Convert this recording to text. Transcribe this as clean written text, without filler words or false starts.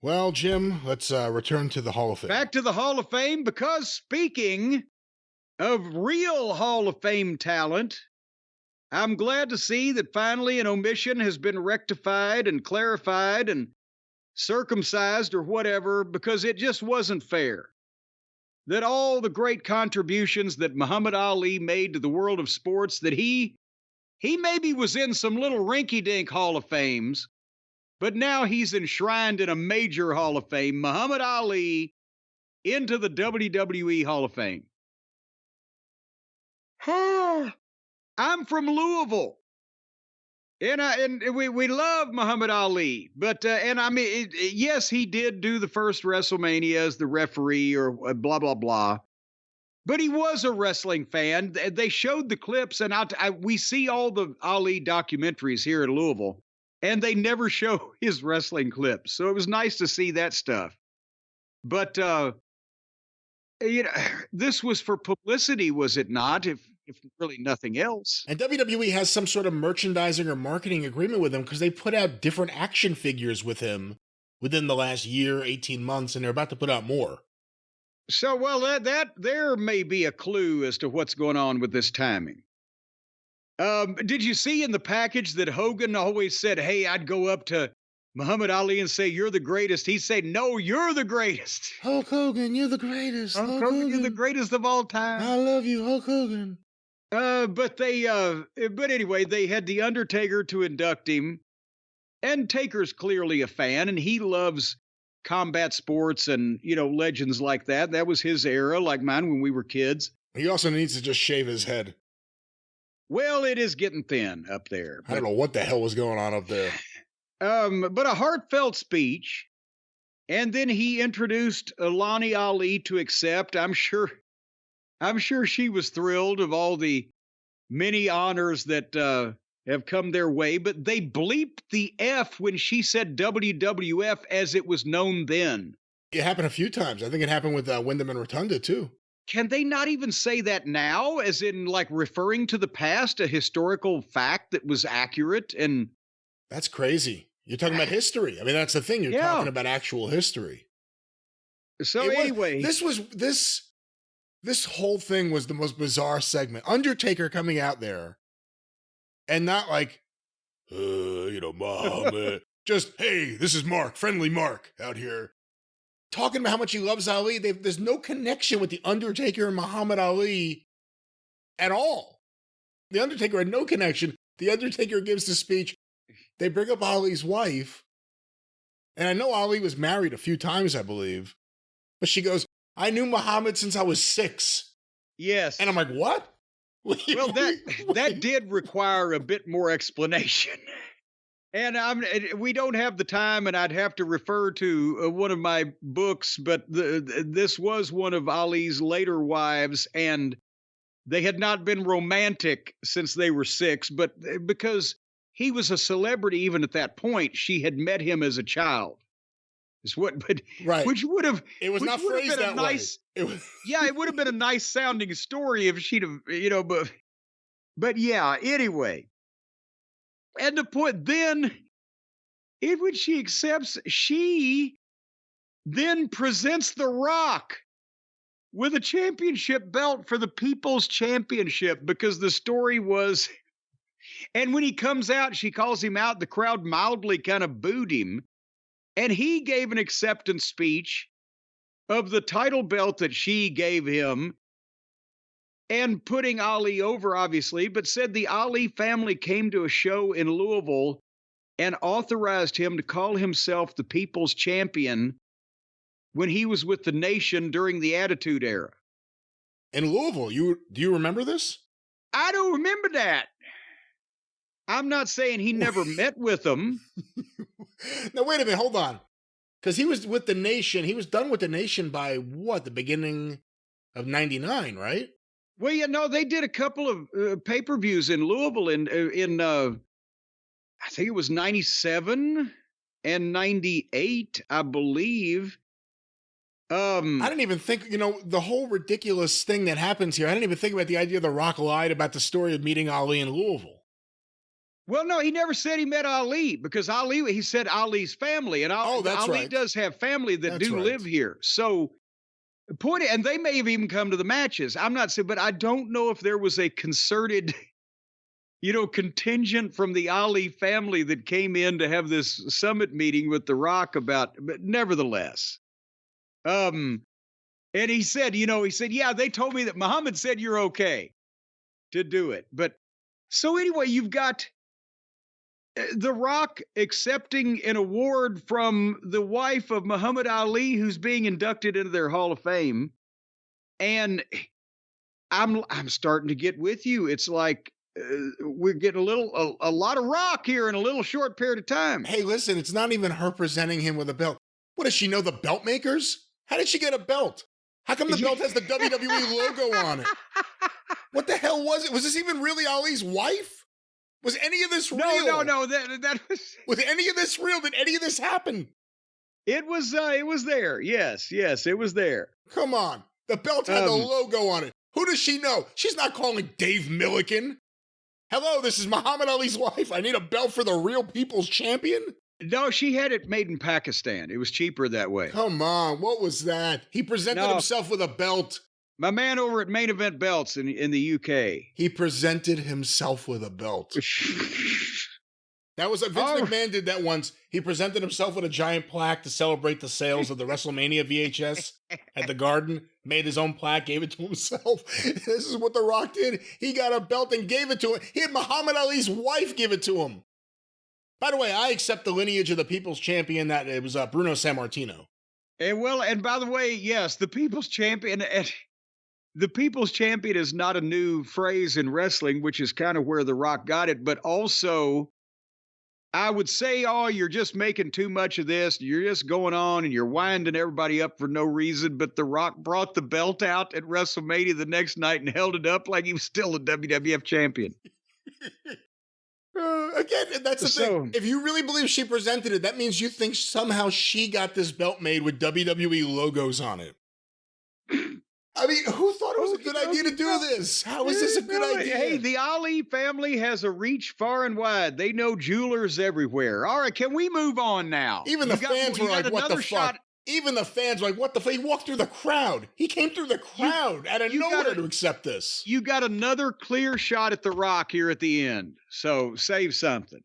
Well, Jim, let's return to the Hall of Fame. Back to the Hall of Fame, because speaking of real Hall of Fame talent, I'm glad to see that finally an omission has been rectified and clarified and circumcised or whatever, because it just wasn't fair that all the great contributions that Muhammad Ali made to the world of sports, that he maybe was in some little rinky-dink Hall of Fames, but now he's enshrined in a major Hall of Fame. Muhammad Ali into the WWE Hall of Fame. I'm from Louisville. And we love Muhammad Ali, but and I mean, yes, he did do the first WrestleMania as the referee or blah blah blah, but he was a wrestling fan. They showed the clips, and we see all the Ali documentaries here in Louisville, and they never show his wrestling clips. So it was nice to see that stuff. But this was for publicity, was it not? If really nothing else. And WWE has some sort of merchandising or marketing agreement with him because they put out different action figures with him within the last year, 18 months, and they're about to put out more. So, well, that there may be a clue as to what's going on with this timing. Did you see in the package that Hogan always said, "Hey, I'd go up to Muhammad Ali and say, 'You're the greatest'." He said, "No, you're the greatest. Hulk Hogan, you're the greatest. Hulk Hogan, you're the greatest of all time. I love you, Hulk Hogan." But anyway, they had the Undertaker to induct him, and Taker's clearly a fan, and he loves combat sports and, legends like that. That was his era, like mine when we were kids. He also needs to just shave his head. Well, it is getting thin up there. I don't know what the hell was going on up there. But a heartfelt speech, and then he introduced Lonnie Ali to accept. I'm sure she was thrilled of all the many honors that have come their way, but they bleeped the F when she said WWF as it was known then. It happened a few times. I think it happened with Wyndham and Rotunda, too. Can they not even say that now, as in like referring to the past, a historical fact that was accurate? And that's crazy. You're talking about history. I mean, that's the thing. You're talking about actual history. So anyway, this whole thing was the most bizarre segment. Undertaker coming out there and not like, Muhammad, just, hey, this is Mark, friendly Mark out here. Talking about how much he loves Ali. There's no connection with the Undertaker and Muhammad Ali at all. The Undertaker had no connection. The Undertaker gives the speech. They bring up Ali's wife. And I know Ali was married a few times, I believe. But she goes, "I knew Muhammad since I was 6. Yes. And I'm like, what? Well, that did require a bit more explanation. And we don't have the time, and I'd have to refer to one of my books, but this was one of Ali's later wives, and they had not been romantic since they were 6, but because he was a celebrity even at that point, she had met him as a child. Right. Which would have, it was not phrased that way. Yeah, it would have been a nice sounding story if she'd have, but yeah, anyway. And the point then, when she accepts, she then presents The Rock with a championship belt for the People's Championship, because the story was, and when he comes out, she calls him out. The crowd mildly kind of booed him. And he gave an acceptance speech of the title belt that she gave him, and putting Ali over, obviously, but said the Ali family came to a show in Louisville and authorized him to call himself the People's Champion when he was with the Nation during the Attitude Era. In Louisville, do you remember this? I don't remember that. I'm not saying he never met with them. Now, wait a minute, hold on. Because he was with the Nation. He was done with the Nation by what? The beginning of 99, right? Well, they did a couple of pay-per-views in Louisville in I think it was 97 and 98, I believe. I didn't even think, the whole ridiculous thing that happens here. I didn't even think about the idea The Rock lied about the story of meeting Ali in Louisville. Well, no, he never said he met Ali because Ali, he said Ali's family, and Oh, that's Ali right. does have family that That's do right. live here. So, and they may have even come to the matches. I'm not saying, but I don't know if there was a concerted, contingent from the Ali family that came in to have this summit meeting with The Rock but nevertheless. And he said, yeah, they told me that Muhammad said you're okay to do it. But so anyway, you've got The Rock accepting an award from the wife of Muhammad Ali, who's being inducted into their Hall of Fame. And I'm starting to get with you. It's like we're getting a lot of Rock here in a little short period of time. Hey, listen, it's not even her presenting him with a belt. What does she know the belt makers? How did she get a belt? How come the belt has the WWE logo on it? What the hell was it? Was this even really Ali's wife? Was any of this real? No. That was. Was any of this real? Did any of this happen? It was there. Yes, it was there. Come on. The belt had the logo on it. Who does she know? She's not calling Dave Milliken. Hello, this is Muhammad Ali's wife. I need a belt for the real people's champion. No, she had it made in Pakistan. It was cheaper that way. Come on. What was that? He presented himself with a belt. My man over at Main Event Belts in the UK. He presented himself with a belt. That was Vince McMahon did that once. He presented himself with a giant plaque to celebrate the sales of the WrestleMania VHS at the Garden. Made his own plaque, gave it to himself. This is what The Rock did. He got a belt and gave it to him. He had Muhammad Ali's wife give it to him. By the way, I accept the lineage of the People's Champion. That it was Bruno Sammartino. And by the way, yes, the People's Champion. The People's Champion is not a new phrase in wrestling, which is kind of where The Rock got it. But also, I would say, you're just making too much of this. You're just going on and you're winding everybody up for no reason. But The Rock brought the belt out at WrestleMania the next night and held it up like he was still a WWF champion. Again, that's the thing. If you really believe she presented it, that means you think somehow she got this belt made with WWE logos on it. I mean, who thought it was a good idea to do this? How is this a good idea? Hey, the Ali family has a reach far and wide. They know jewelers everywhere. All right, can we move on now? Even the fans were like, what the fuck? Even the fans were like, what the fuck? He walked through the crowd. He came through the crowd out of nowhere to accept this. You got another clear shot at The Rock here at the end. So save something.